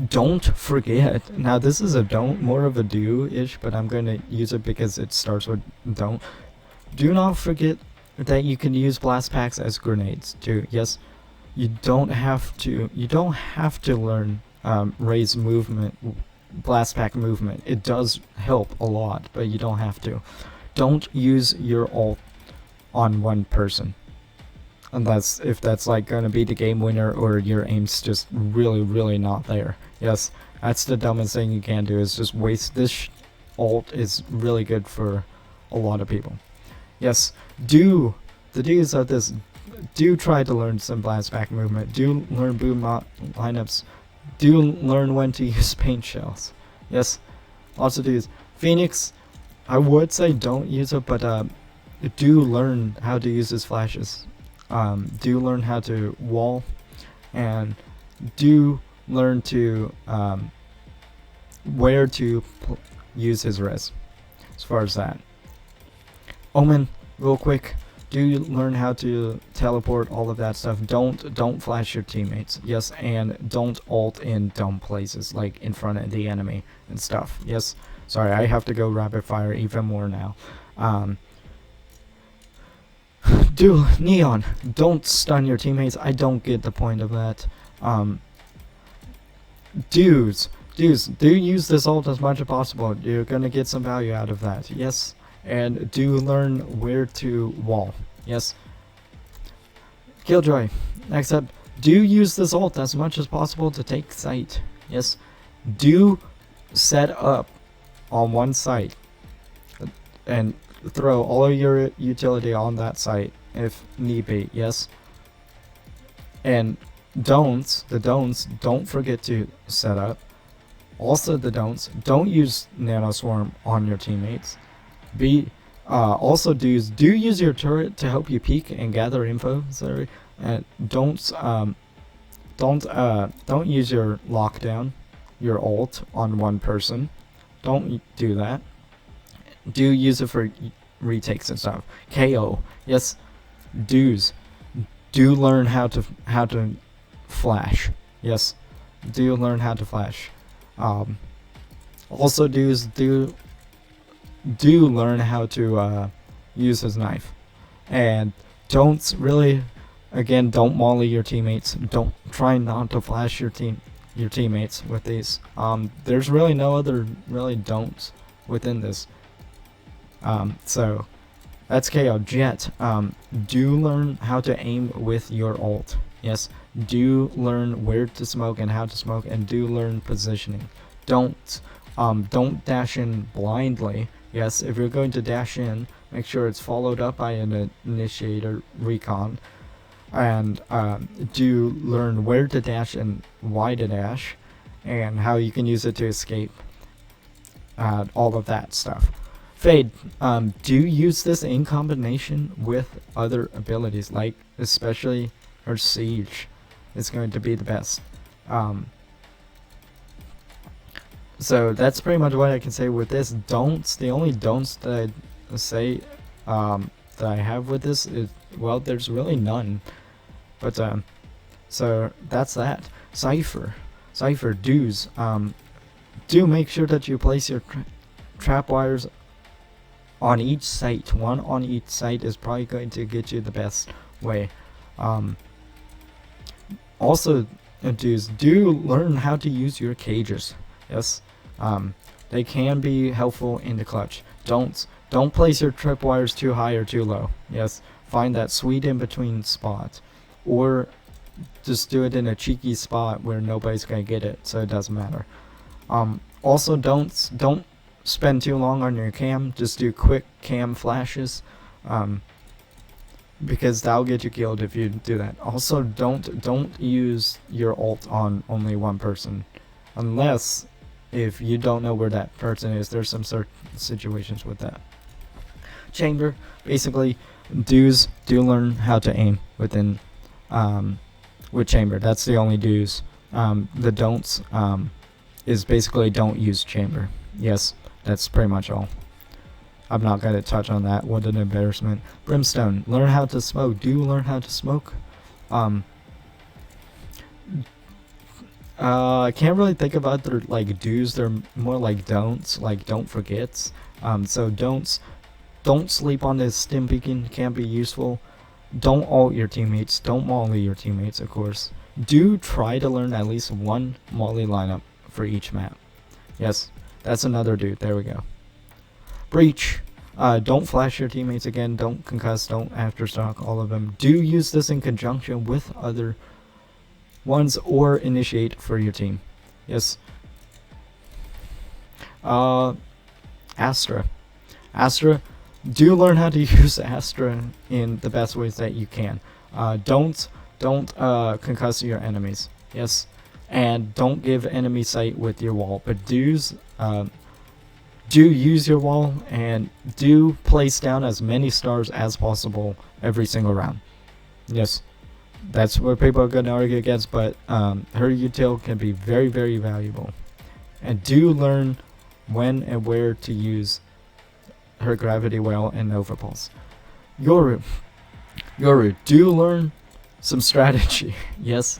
Don't forget. Now this is a don't, more of a do-ish, but I'm going to use it because it starts with don't. Do not forget that you can use blast packs as grenades too. Yes, you don't have to learn raise movement, blast pack movement. It does help a lot, but you don't have to. Don't use your ult on one person, unless if that's like gonna be the game winner or your aim's just really not there. Yes, that's the dumbest thing you can do, is just waste this ult. Is really good for a lot of people. Yes, the do's of this, do try to learn some blast pack movement. Do learn boom lineups. Do learn when to use paint shells. Yes, lots of do's. Phoenix, I would say don't use it, but do learn how to use his flashes. Do learn how to wall, and do learn to where to use his res. As far as that. Omen, real quick, do learn how to teleport, all of that stuff. Don't flash your teammates. Yes, and don't ult in dumb places like in front of the enemy and stuff. Yes. Sorry, I have to go rapid fire even more now. Do Neon, don't stun your teammates. I don't get the point of that. Dudes, do use this ult as much as possible. You're gonna get some value out of that. Yes, and do learn where to wall. Yes. Killjoy, next up, do use this ult as much as possible to take site. Yes, do set up on one site and throw all of your utility on that site if need be. Yes. And don't forget to set up. Also the don't use nanoswarm on your teammates. Also do use your turret to help you peek and gather info. Sorry. And don't use your lockdown, your ult on one person. Don't do that. Do use it for retakes and stuff. KO. Yes. Do learn how to flash. Yes. Do learn how to flash. Also do learn how to use his knife. And don't really, again, don't molly your teammates. Don't try not to flash your teammates with these. There's really no other really don'ts within this. So that's KO. Jet. Do learn how to aim with your ult. Yes. Do learn where to smoke and how to smoke, and do learn positioning. Don't dash in blindly. Yes, if you're going to dash in, make sure it's followed up by an initiator recon, and do learn where to dash and why to dash, and how you can use it to escape. All of that stuff. Fade. Do use this in combination with other abilities, like especially her siege is going to be the best. So that's pretty much what I can say with this. The only don'ts that I say that I have with this is, well, there's really none. But so that's that. Cypher dues. Do make sure that you place your trap wires on each site. One on each site is probably going to get you the best way. Also, dudes, do learn how to use your cages. Yes, they can be helpful in the clutch. Don't place your tripwires too high or too low. Yes, find that sweet in between spot, or just do it in a cheeky spot where nobody's gonna get it, so it doesn't matter. Also, don't spend too long on your cam. Just do quick cam flashes, because that'll get you killed if you do that. Also, don't use your ult on only one person, unless if you don't know where that person is. There's some certain situations with that. Chamber, basically, do learn how to aim within with chamber. That's the only do's. The don'ts is basically don't use chamber. Yes, that's pretty much all. I'm not going to touch on that. What an embarrassment. Brimstone, learn how to smoke. Do learn how to smoke. I can't really think about their like do's. They're more like don'ts, like don't forgets. So don't sleep on this stim beacon. Can be useful. Don't ult your teammates. Don't molly your teammates, of course. Do try to learn at least one molly lineup for each map. Yes, that's another do. There we go. Breach. Don't flash your teammates again. Don't concuss. Don't aftershock. All of them. Do use this in conjunction with other ones, or initiate for your team. Yes. Astra. Do learn how to use Astra in the best ways that you can. Don't concuss your enemies. Yes. And don't give enemy sight with your wall. But do use your wall, and do place down as many stars as possible every single round. Yes. That's what people are going to argue against, but her util can be very, very valuable. And do learn when and where to use her gravity well and Nova Pulse. Yoru, do learn some strategy. Yes,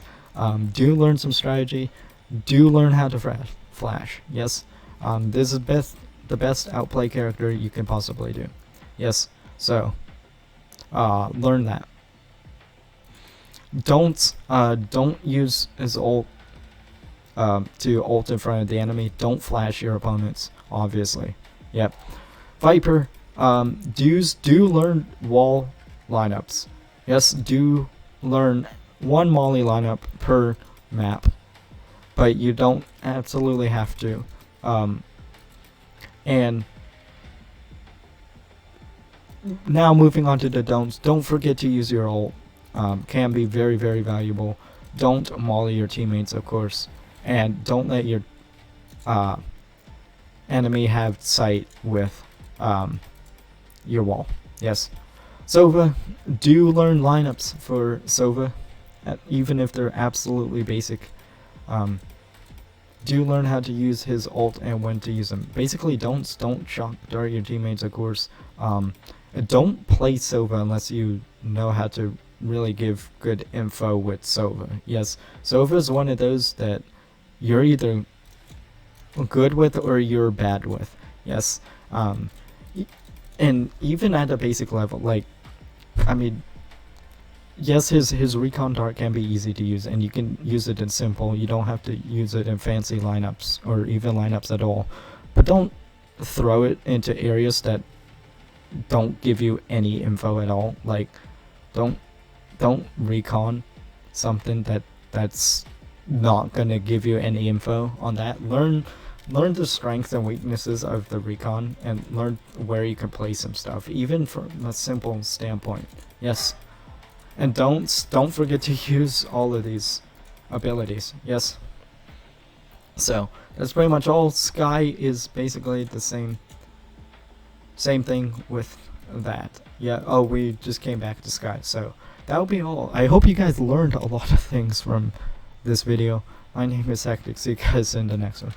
do learn some strategy. Do learn how to flash. Yes, this is the best outplay character you can possibly do. Yes, so learn that. Don't use his ult to ult in front of the enemy. Don't flash your opponents, obviously. Yep. Viper, do learn wall lineups. Yes, do learn one molly lineup per map, but you don't absolutely have to. And now moving on to the don'ts. Don't forget to use your ult. Can be very, very valuable. Don't molly your teammates, of course, and don't let your enemy have sight with your wall. Yes. Sova, do learn lineups for Sova, even if they're absolutely basic. Do learn how to use his ult and when to use them. Basically, don't shock dart your teammates, of course. Don't play Sova unless you know how to really give good info with Sova. Yes, Sova is one of those that you're either good with or you're bad with. Yes, and even at a basic level, like, I mean, yes, his recon dart can be easy to use, and you can use it in simple. You don't have to use it in fancy lineups or even lineups at all. But don't throw it into areas that don't give you any info at all. Like, don't recon something that's not gonna give you any info on that. Learn the strengths and weaknesses of the recon and learn where you can play some stuff, even from a simple standpoint. Yes. And don't forget to use all of these abilities. Yes. So that's pretty much all. Sky is basically the same thing with that. Yeah. Oh, we just came back to Sky. So that will be all. I hope you guys learned a lot of things from this video. My name is Hectic. See you guys in the next one.